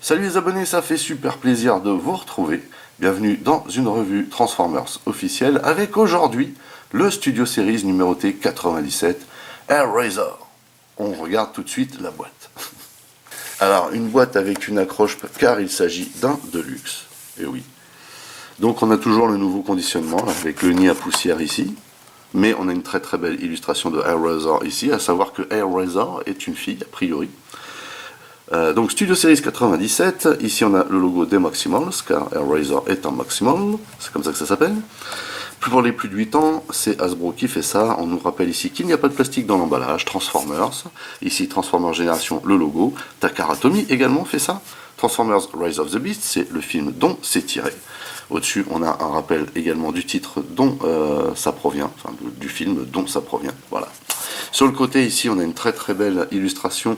Salut les abonnés, ça fait super plaisir de vous retrouver. Bienvenue dans une revue Transformers officielle avec aujourd'hui le Studio Series numéroté 97, Hellraiser. On regarde tout de suite la boîte. Alors, une boîte avec une accroche car il s'agit d'un Deluxe. Et oui. Donc on a toujours le nouveau conditionnement là, avec le nid à poussière ici. Mais on a une très très belle illustration de Hellraiser ici, à savoir que Hellraiser est une fille, a priori. Donc Studio Series 97, ici on a le logo des Maximals, car Hellraiser est un Maximal, c'est comme ça que ça s'appelle. Pour les plus de 8 ans, c'est Hasbro qui fait ça. On nous rappelle ici qu'il n'y a pas de plastique dans l'emballage. Transformers, ici Transformers Génération, le logo. Takara Tomy également fait ça. Transformers Rise of the Beast, c'est le film dont c'est tiré. Au-dessus, on a un rappel également du titre dont ça provient, enfin du film dont ça provient. Voilà. Sur le côté, ici, on a une très très belle illustration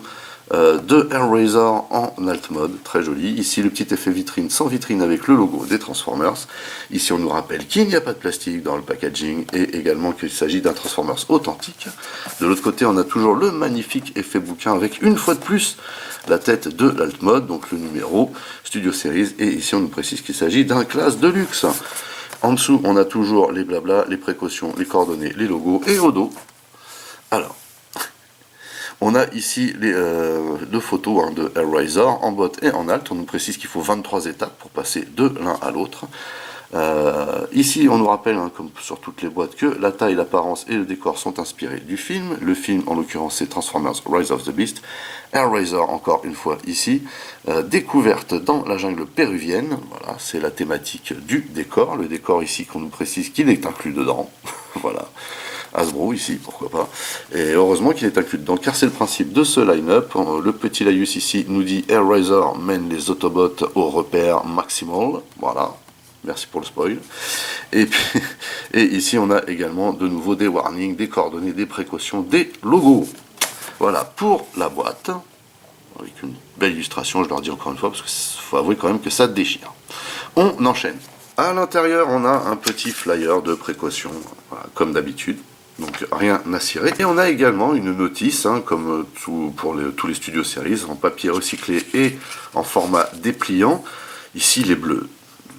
de Hellraiser en alt mode, très joli. Ici le petit effet vitrine sans vitrine avec le logo des Transformers. Ici on nous rappelle qu'il n'y a pas de plastique dans le packaging et également qu'il s'agit d'un Transformers authentique. De l'autre côté on a toujours le magnifique effet bouquin avec une fois de plus la tête de l'alt mode, donc le numéro Studio Series, et ici on nous précise qu'il s'agit d'un classe de luxe. En dessous on a toujours les blabla, les précautions, les coordonnées, les logos et au dos. Alors, on a ici deux photos de Hellraiser en botte et en alt. On nous précise qu'il faut 23 étapes pour passer de l'un à l'autre. Ici, on nous rappelle, comme sur toutes les boîtes, que la taille, l'apparence et le décor sont inspirés du film. Le film, en l'occurrence, c'est Transformers Rise of the Beast. Hellraiser, encore une fois, ici. Découverte dans la jungle péruvienne. Voilà, c'est la thématique du décor. Le décor ici, qu'on nous précise qu'il est inclus dedans. Voilà. Hasbro ici, pourquoi pas. Et heureusement qu'il est inclus dedans, car c'est le principe de ce line-up. Le petit laïus ici nous dit Hellraiser mène les Autobots au repère maximal. Voilà, merci pour le spoil. Et puis, et ici on a également de nouveau des warnings, des coordonnées, des précautions, des logos. Voilà pour la boîte, avec une belle illustration, je leur dis encore une fois, parce qu'il faut avouer quand même que ça déchire. On enchaîne. À l'intérieur, on a un petit flyer de précaution, voilà, comme d'habitude. Donc rien à cirer. Et on a également une notice, comme pour tous les Studio Series, en papier recyclé et en format dépliant. Ici, il est bleu.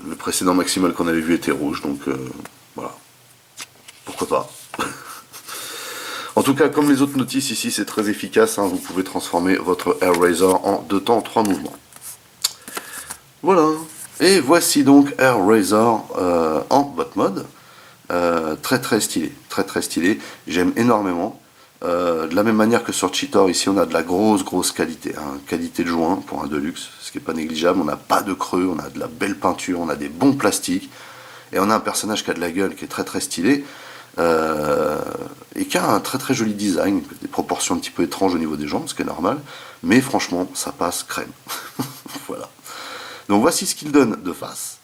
Le précédent Maximal qu'on avait vu était rouge, donc voilà. Pourquoi pas. En tout cas, comme les autres notices ici, c'est très efficace. Vous pouvez transformer votre Hellraiser en 2 temps, 3 mouvements. Voilà. Et voici donc Hellraiser en bot mode. Très très stylé, très très stylé, j'aime énormément. De la même manière que sur Cheetor, ici on a de la grosse qualité, qualité de joint pour un Deluxe, ce qui n'est pas négligeable. On n'a pas de creux, on a de la belle peinture, on a des bons plastiques, et on a un personnage qui a de la gueule, qui est très très stylé, et qui a un très très joli design, des proportions un petit peu étranges au niveau des jambes, ce qui est normal, mais franchement ça passe crème. Voilà. Donc voici ce qu'il donne de face.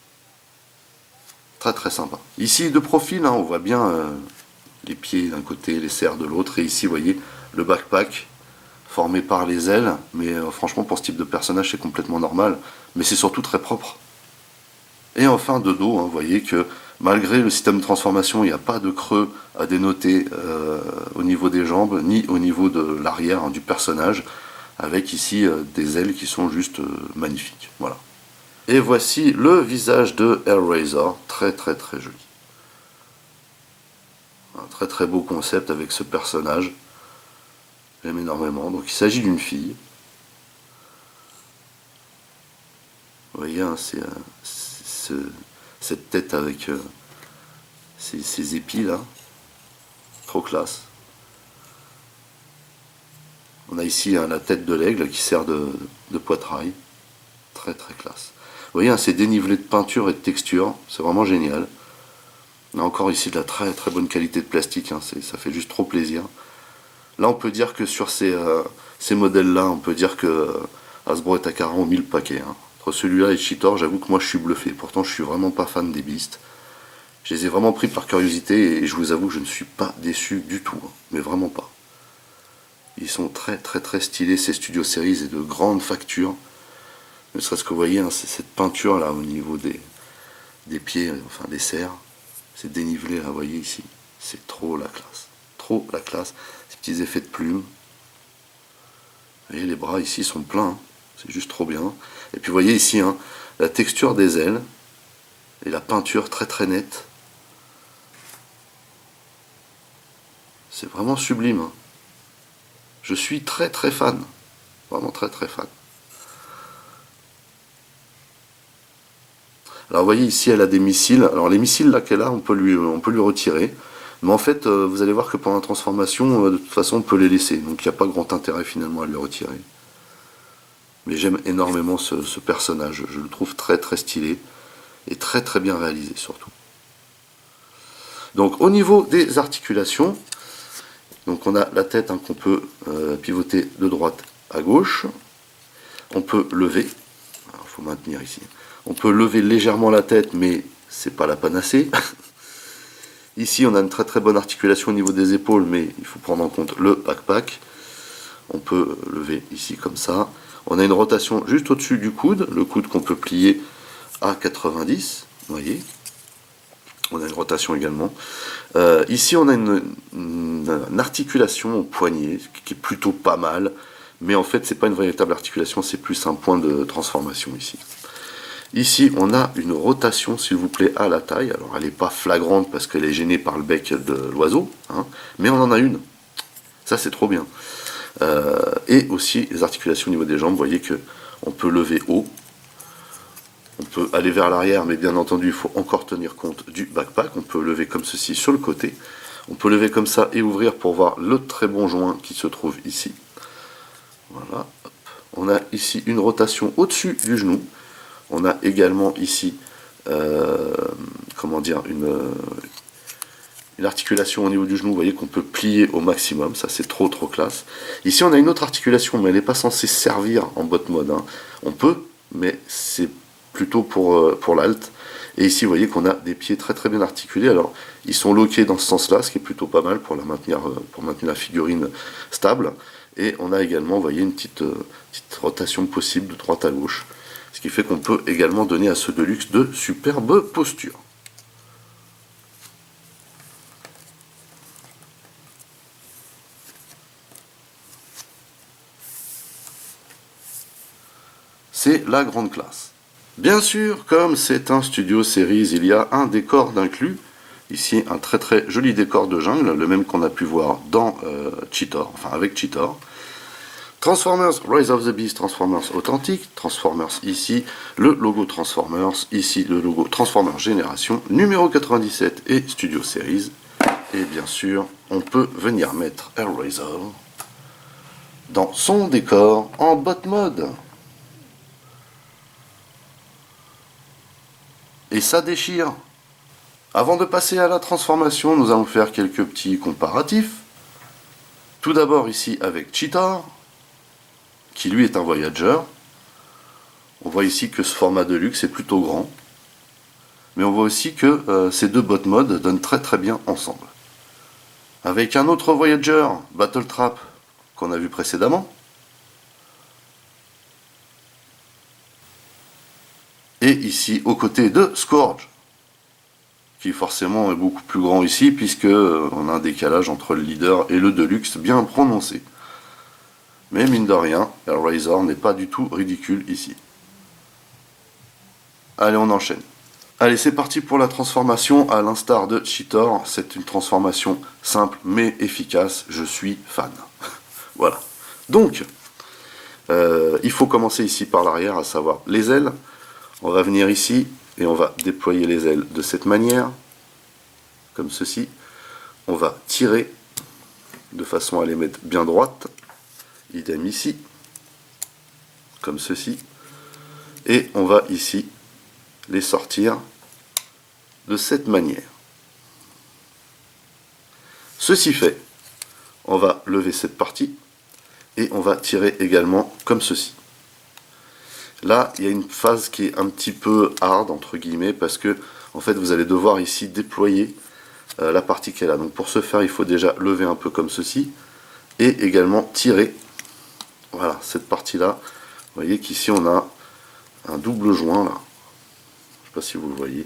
Très très sympa. Ici de profil, on voit bien les pieds d'un côté, les serres de l'autre, et ici vous voyez le backpack formé par les ailes, mais franchement pour ce type de personnage c'est complètement normal, mais c'est surtout très propre. Et enfin de dos, vous voyez que malgré le système de transformation, il n'y a pas de creux à dénoter au niveau des jambes, ni au niveau de l'arrière du personnage, avec ici des ailes qui sont juste magnifiques. Voilà. Et voici le visage de Hellraiser, très très très joli. Un très très beau concept avec ce personnage. J'aime énormément. Donc il s'agit d'une fille. Vous voyez, cette tête avec ces épis là. Trop classe. On a ici la tête de l'aigle qui sert de poitrail. Très très classe. Vous voyez, ces dénivelés de peinture et de texture, c'est vraiment génial. On a encore ici de la très très bonne qualité de plastique, ça fait juste trop plaisir. Là on peut dire que sur ces modèles-là, on peut dire que Hasbro et Takara ont mis le paquet. Entre celui-là et Cheetor, j'avoue que moi je suis bluffé. Pourtant je suis vraiment pas fan des Beasts. Je les ai vraiment pris par curiosité et je vous avoue que je ne suis pas déçu du tout. Mais vraiment pas. Ils sont très très très stylés ces Studio Series et de grande facture. Ne serait-ce que vous voyez, c'est cette peinture là au niveau des pieds, enfin des serres, c'est dénivelé là, vous voyez ici, c'est trop la classe, trop la classe, ces petits effets de plumes. Vous voyez, les bras ici sont pleins, C'est juste trop bien. Et puis vous voyez ici, hein, la texture des ailes et la peinture très très nette. C'est vraiment sublime. Hein. Je suis très très fan. Vraiment très très fan. Alors vous voyez ici elle a des missiles. Alors les missiles là qu'elle a, on peut lui retirer. Mais en fait vous allez voir que pendant la transformation, de toute façon on peut les laisser. Donc il n'y a pas grand intérêt finalement à lui retirer. Mais j'aime énormément ce personnage. Je le trouve très très stylé. Et très très bien réalisé surtout. Donc au niveau des articulations, donc on a la tête hein, qu'on peut pivoter de droite à gauche. On peut lever. Il faut maintenir ici. On peut lever légèrement la tête, mais c'est pas la panacée. Ici, on a une très très bonne articulation au niveau des épaules, mais il faut prendre en compte le backpack. On peut lever ici comme ça. On a une rotation juste au-dessus du coude, le coude qu'on peut plier à 90, vous voyez. On a une rotation également. Ici, on a une articulation au poignet, qui est plutôt pas mal. Mais en fait, c'est pas une véritable articulation, c'est plus un point de transformation ici. Ici, on a une rotation, s'il vous plaît, à la taille. Alors, elle n'est pas flagrante parce qu'elle est gênée par le bec de l'oiseau, hein, mais on en a une. Ça, c'est trop bien. Et aussi, les articulations au niveau des jambes, vous voyez qu'on peut lever haut. On peut aller vers l'arrière, mais bien entendu, il faut encore tenir compte du backpack. On peut lever comme ceci sur le côté. On peut lever comme ça et ouvrir pour voir le très bon joint qui se trouve ici. Voilà. Hop. On a ici une rotation au-dessus du genou. On a également ici, comment dire, une articulation au niveau du genou. Vous voyez qu'on peut plier au maximum. Ça, c'est trop trop classe. Ici, on a une autre articulation, mais elle n'est pas censée servir en bot mode. Hein. On peut, mais c'est plutôt pour l'alt. Et ici, vous voyez qu'on a des pieds très très bien articulés. Alors, ils sont loqués dans ce sens-là, ce qui est plutôt pas mal pour maintenir la figurine stable. Et on a également, vous voyez, une petite rotation possible de droite à gauche. Ce qui fait qu'on peut également donner à ce Deluxe de superbes postures. C'est la grande classe. Bien sûr, comme c'est un studio series, il y a un décor d'inclus. Ici, un très très joli décor de jungle, le même qu'on a pu voir dans Cheetor, enfin avec Cheetor. Transformers Rise of the Beast, Transformers authentique, Transformers ici, le logo Transformers, ici le logo Transformers Génération, numéro 97 et Studio Series. Et bien sûr, on peut venir mettre Hellraiser dans son décor en bot mode. Et ça déchire. Avant de passer à la transformation, nous allons faire quelques petits comparatifs. Tout d'abord ici avec Cheetor, qui lui est un Voyager. On voit ici que ce format de luxe est plutôt grand. Mais on voit aussi que ces deux bot modes donnent très très bien ensemble. Avec un autre Voyager, Battle Trap, qu'on a vu précédemment. Et ici, aux côtés de Scourge, qui forcément est beaucoup plus grand ici, puisque on a un décalage entre le leader et le Deluxe bien prononcé. Mais mine de rien, Hellraiser n'est pas du tout ridicule ici. Allez, on enchaîne. Allez, c'est parti pour la transformation. À l'instar de Cheetor, c'est une transformation simple mais efficace. Je suis fan. Voilà. Donc, il faut commencer ici par l'arrière, à savoir les ailes. On va venir ici et on va déployer les ailes de cette manière, comme ceci. On va tirer de façon à les mettre bien droites. Idem ici, comme ceci. Et on va ici les sortir de cette manière. Ceci fait, on va lever cette partie et on va tirer également comme ceci. Là, il y a une phase qui est un petit peu hard, entre guillemets, parce que en fait, vous allez devoir ici déployer la partie qu'elle a. Donc pour ce faire, il faut déjà lever un peu comme ceci, et également tirer, voilà, cette partie-là. Vous voyez qu'ici, on a un double joint, là, je ne sais pas si vous le voyez,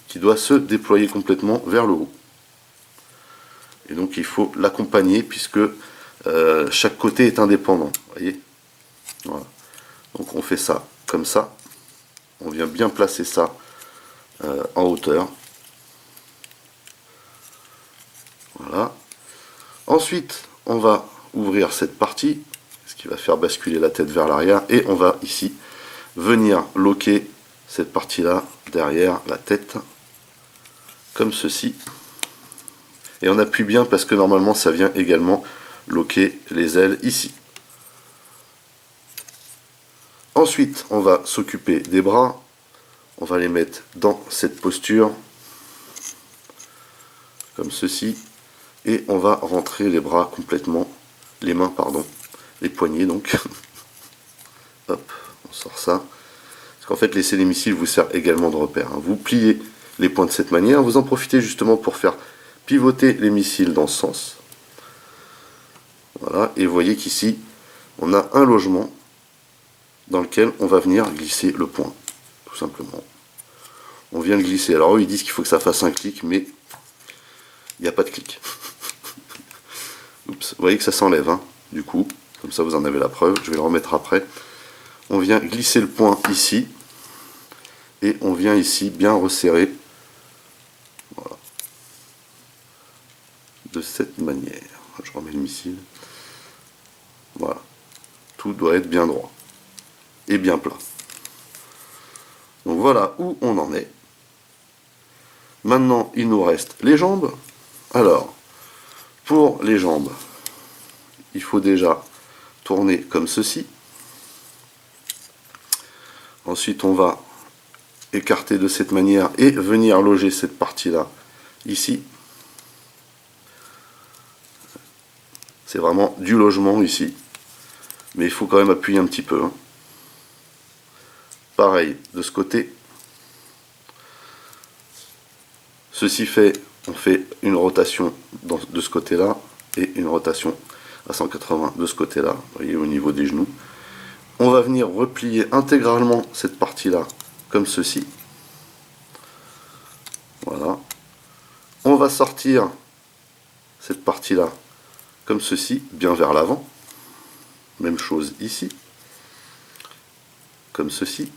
qui doit se déployer complètement vers le haut. Et donc, il faut l'accompagner, puisque chaque côté est indépendant, vous voyez. Voilà. Donc on fait ça comme ça. On vient bien placer ça en hauteur. Voilà. Ensuite, on va ouvrir cette partie, ce qui va faire basculer la tête vers l'arrière, et on va ici venir loquer cette partie-là derrière la tête, comme ceci. Et on appuie bien parce que normalement ça vient également loquer les ailes ici. Ensuite, on va s'occuper des bras. On va les mettre dans cette posture, comme ceci. Et on va rentrer les bras complètement, les mains, pardon, les poignets donc. Hop, on sort ça. Parce qu'en fait, l'essai des missiles vous sert également de repère. Vous pliez les points de cette manière. Vous en profitez justement pour faire pivoter les missiles dans ce sens. Voilà, et vous voyez qu'ici, on a un logement dans lequel on va venir glisser le point, tout simplement. On vient le glisser. Alors eux, ils disent qu'il faut que ça fasse un clic, mais il n'y a pas de clic. Oups. Vous voyez que ça s'enlève, hein, du coup, comme ça vous en avez la preuve. Je vais le remettre après. On vient glisser le point ici, et on vient ici bien resserrer, voilà, de cette manière. Je remets le missile. Voilà, tout doit être bien droit et bien plat. Donc voilà où on en est. Maintenant, il nous reste les jambes. Alors, pour les jambes, il faut déjà tourner comme ceci. Ensuite, on va écarter de cette manière et venir loger cette partie-là ici. C'est vraiment du logement ici. Mais il faut quand même appuyer un petit peu. Hein. Pareil, de ce côté. Ceci fait, on fait une rotation de ce côté-là et une rotation à 180 de ce côté-là, vous voyez, au niveau des genoux. On va venir replier intégralement cette partie-là comme ceci. Voilà. On va sortir cette partie-là comme ceci, bien vers l'avant. Même chose ici, comme ceci.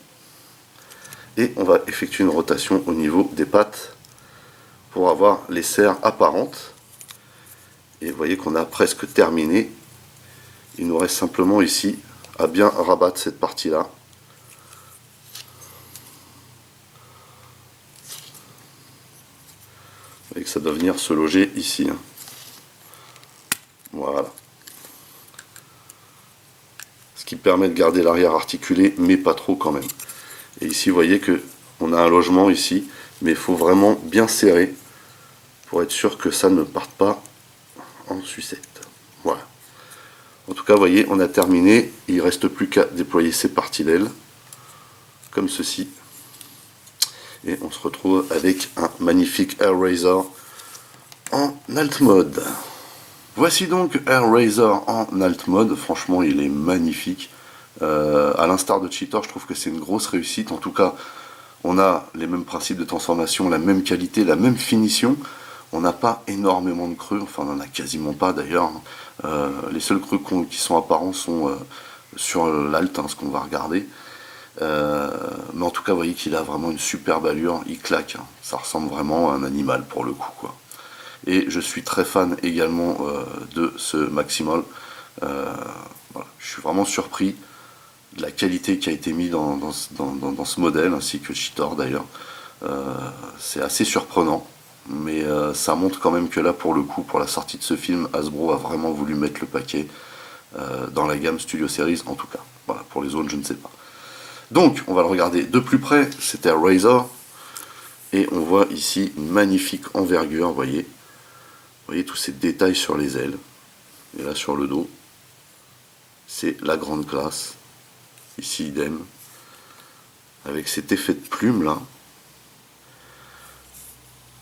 Et on va effectuer une rotation au niveau des pattes pour avoir les serres apparentes. Et vous voyez qu'on a presque terminé. Il nous reste simplement ici à bien rabattre cette partie-là. Vous voyez que ça doit venir se loger ici. Hein. Voilà. Ce qui permet de garder l'arrière articulé, mais pas trop quand même. Et ici, vous voyez que on a un logement ici, mais il faut vraiment bien serrer pour être sûr que ça ne parte pas en sucette. Voilà. En tout cas, vous voyez, on a terminé. Il ne reste plus qu'à déployer ces parties d'ailes, comme ceci. Et on se retrouve avec un magnifique Air Razor en alt mode. Voici donc Air Razor en alt mode. Franchement, il est magnifique. À l'instar de Cheetor, je trouve que c'est une grosse réussite. En tout cas, on a les mêmes principes de transformation, la même qualité, la même finition. On n'a pas énormément de creux, enfin on n'en a quasiment pas d'ailleurs. Les seuls creux qui sont apparents sont sur l'alt, hein, ce qu'on va regarder. Mais en tout cas, vous voyez qu'il a vraiment une superbe allure, il claque. Hein. Ça ressemble vraiment à un animal pour le coup, quoi. Et je suis très fan également de ce Maximal. Voilà. Je suis vraiment surpris de la qualité qui a été mise dans ce modèle, ainsi que Cheetor d'ailleurs. C'est assez surprenant, mais ça montre quand même que là, pour le coup, pour la sortie de ce film, Hasbro a vraiment voulu mettre le paquet dans la gamme Studio Series, en tout cas. Voilà, pour les autres, je ne sais pas. Donc, on va le regarder de plus près. C'était un Razor. Et on voit ici une magnifique envergure, vous voyez. Vous voyez tous ces détails sur les ailes. Et là, sur le dos, c'est la grande classe. Ici, idem. Avec cet effet de plume, là.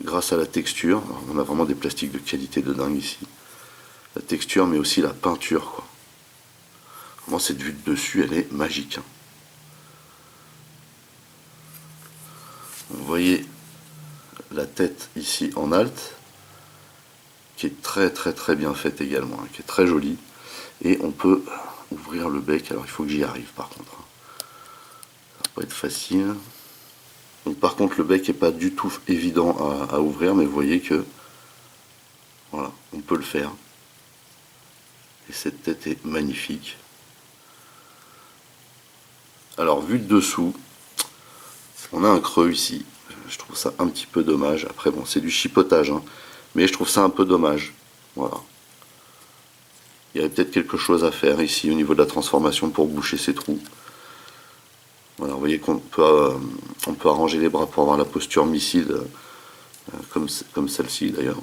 Grâce à la texture. Alors, on a vraiment des plastiques de qualité de dingue ici. La texture, mais aussi la peinture, quoi. Vraiment, cette vue de dessus, elle est magique. Hein. Vous voyez la tête ici en alt, qui est très bien faite également, hein, qui est très jolie. Et on peut ouvrir le bec, alors il faut que j'y arrive par contre. pas être facile. Donc par contre le bec est pas du tout évident à ouvrir, mais vous voyez que voilà, on peut le faire. Et cette tête est magnifique. Alors vu de dessous, on a un creux ici. Je trouve ça un petit peu dommage. Après bon, c'est du chipotage, hein, mais je trouve ça un peu dommage. Voilà. Il y avait peut-être quelque chose à faire ici au niveau de la transformation pour boucher ces trous. Voilà, vous voyez qu'on peut, on peut arranger les bras pour avoir la posture missile, comme celle-ci d'ailleurs.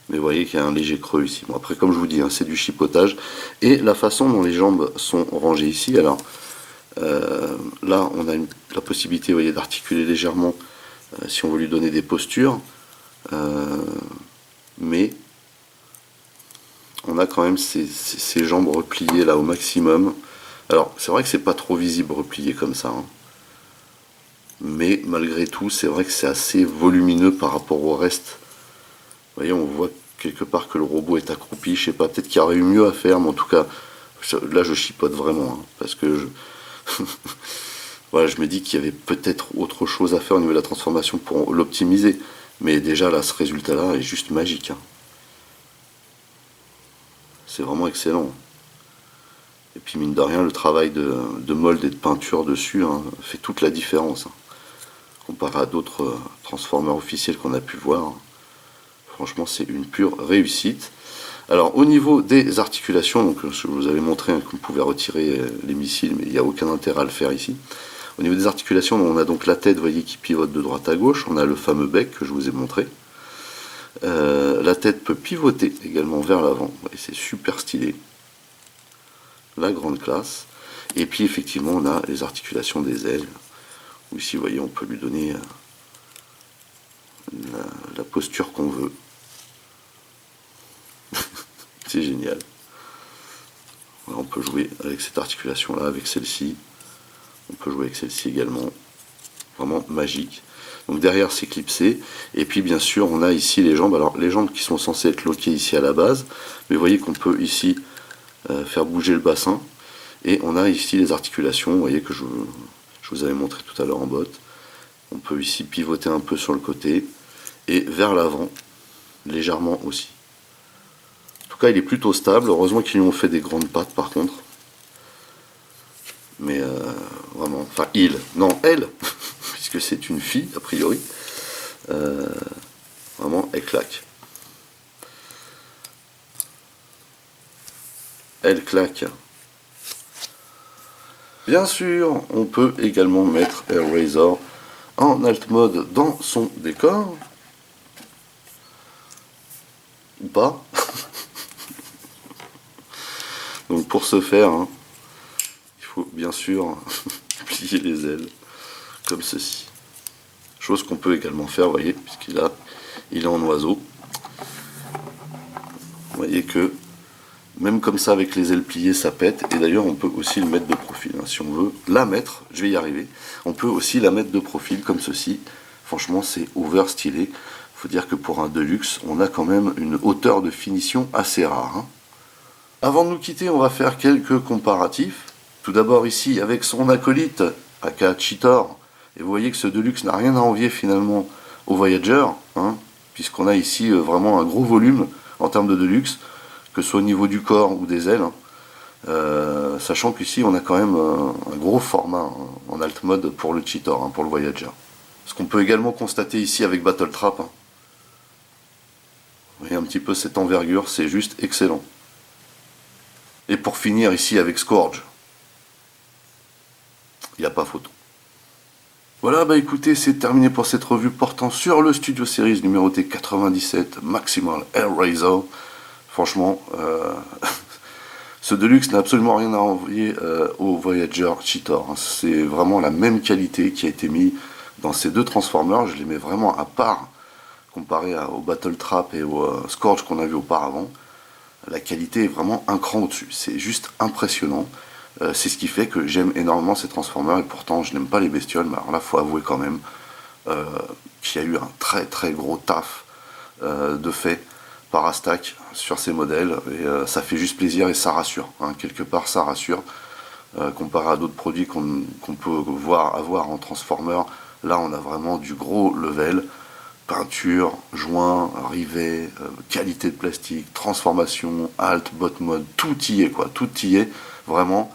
Mais vous voyez qu'il y a un léger creux ici. Bon, après, comme je vous dis, hein, c'est du chipotage. Et la façon dont les jambes sont rangées ici, alors là, on a la possibilité, vous voyez, d'articuler légèrement si on veut lui donner des postures. Mais on a quand même ces jambes repliées là au maximum. Alors, c'est vrai que c'est pas trop visible replié comme ça. Hein. Mais malgré tout, c'est vrai que c'est assez volumineux par rapport au reste. Vous voyez, on voit quelque part que le robot est accroupi. Je sais pas, peut-être qu'il y aurait eu mieux à faire, mais en tout cas, là je chipote vraiment. Hein, parce que voilà, je me dis qu'il y avait peut-être autre chose à faire au niveau de la transformation pour l'optimiser. Mais déjà, là, ce résultat-là est juste magique. Hein. C'est vraiment excellent. Et puis, mine de rien, le travail de mold et de peinture dessus hein, fait toute la différence. Hein, comparé à d'autres transformers officiels qu'on a pu voir. Hein. Franchement, c'est une pure réussite. Alors, au niveau des articulations, donc, je vous avais montré hein, qu'on pouvait retirer les missiles, mais il n'y a aucun intérêt à le faire ici. Au niveau des articulations, on a donc la tête, vous voyez, qui pivote de droite à gauche. On a le fameux bec que je vous ai montré. La tête peut pivoter également vers l'avant. Et c'est super stylé. La grande classe. Et puis, effectivement, on a les articulations des ailes. Où ici, vous voyez, on peut lui donner la posture qu'on veut. C'est génial. On peut jouer avec cette articulation-là, avec celle-ci. On peut jouer avec celle-ci également. Vraiment magique. Donc derrière c'est clipsé. Et puis bien sûr on a ici les jambes. Alors les jambes qui sont censées être loquées ici à la base. Mais vous voyez qu'on peut ici faire bouger le bassin. Et on a ici les articulations. Vous voyez que je vous avais montré tout à l'heure en botte. On peut ici pivoter un peu sur le côté. Et vers l'avant. Légèrement aussi. En tout cas il est plutôt stable. Heureusement qu'ils lui ont fait des grandes pattes par contre. Mais vraiment, enfin il, non elle, puisque c'est une fille a priori, vraiment elle claque. Elle claque. Bien sûr, on peut également mettre Hellraiser en alt mode dans son décor. Ou pas. Donc pour ce faire, hein, il faut bien sûr plier les ailes comme ceci. Chose qu'on peut également faire, vous voyez, puisqu'il est en oiseau. Vous voyez que même comme ça avec les ailes pliées ça pète. Et d'ailleurs on peut aussi le mettre de profil. Hein, si on veut la mettre, je vais y arriver. On peut aussi la mettre de profil comme ceci. Franchement c'est over stylé. Faut dire que pour un Deluxe, on a quand même une hauteur de finition assez rare. Hein. Avant de nous quitter, on va faire quelques comparatifs. Tout d'abord ici avec son acolyte, aka Cheetor. Et vous voyez que ce Deluxe n'a rien à envier finalement au Voyager, hein, puisqu'on a ici vraiment un gros volume en termes de Deluxe, que ce soit au niveau du corps ou des ailes. Hein. Sachant qu'ici on a quand même un gros format hein, en alt mode pour le Cheetor, hein, pour le Voyager. Ce qu'on peut également constater ici avec Battle Trap. Hein. Vous voyez un petit peu cette envergure, c'est juste excellent. Et pour finir ici avec Scourge. Il n'y a pas photo. Voilà, bah écoutez, c'est terminé pour cette revue portant sur le Studio Series numéroté 97 Maximal Hellraiser. Franchement, ce Deluxe n'a absolument rien à envier au Voyager Cheetor. Hein. C'est vraiment la même qualité qui a été mise dans ces deux Transformers. Je les mets vraiment à part comparé au Battle Trap et au Scourge qu'on a vu auparavant. La qualité est vraiment un cran au-dessus. C'est juste impressionnant. C'est ce qui fait que j'aime énormément ces Transformers et pourtant je n'aime pas les bestioles, mais alors là il faut avouer quand même qu'il y a eu un très très gros taf de fait par Astac sur ces modèles et ça fait juste plaisir et ça rassure, hein. Quelque part ça rassure comparé à d'autres produits qu'on peut avoir en Transformer. Là, on a vraiment du gros level. Peinture, joint, rivet, qualité de plastique, transformation, alt, bot mode, tout y est quoi, tout y est vraiment.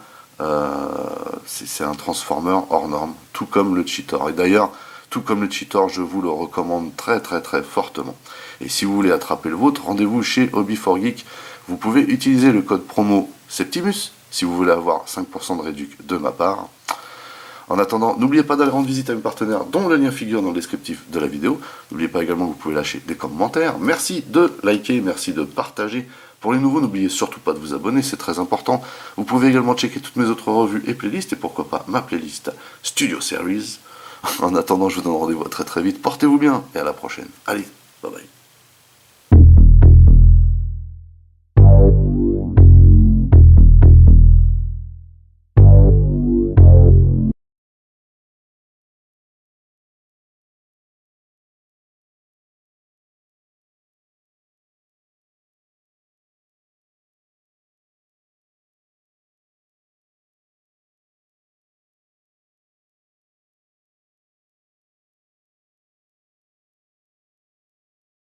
C'est un transformer hors norme, tout comme le Cheetor. Et d'ailleurs, tout comme le Cheetor, je vous le recommande très très très fortement. Et si vous voulez attraper le vôtre, rendez-vous chez Hobby4Geek. Vous pouvez utiliser le code promo Septimus si vous voulez avoir 5% de réduction de ma part. En attendant, n'oubliez pas d'aller rendre visite à mes partenaires dont le lien figure dans le descriptif de la vidéo. N'oubliez pas également que vous pouvez lâcher des commentaires. Merci de liker, merci de partager. Pour les nouveaux, n'oubliez surtout pas de vous abonner, c'est très important. Vous pouvez également checker toutes mes autres revues et playlists, et pourquoi pas ma playlist Studio Series. En attendant, je vous donne rendez-vous très très vite. Portez-vous bien et à la prochaine. Allez, bye bye.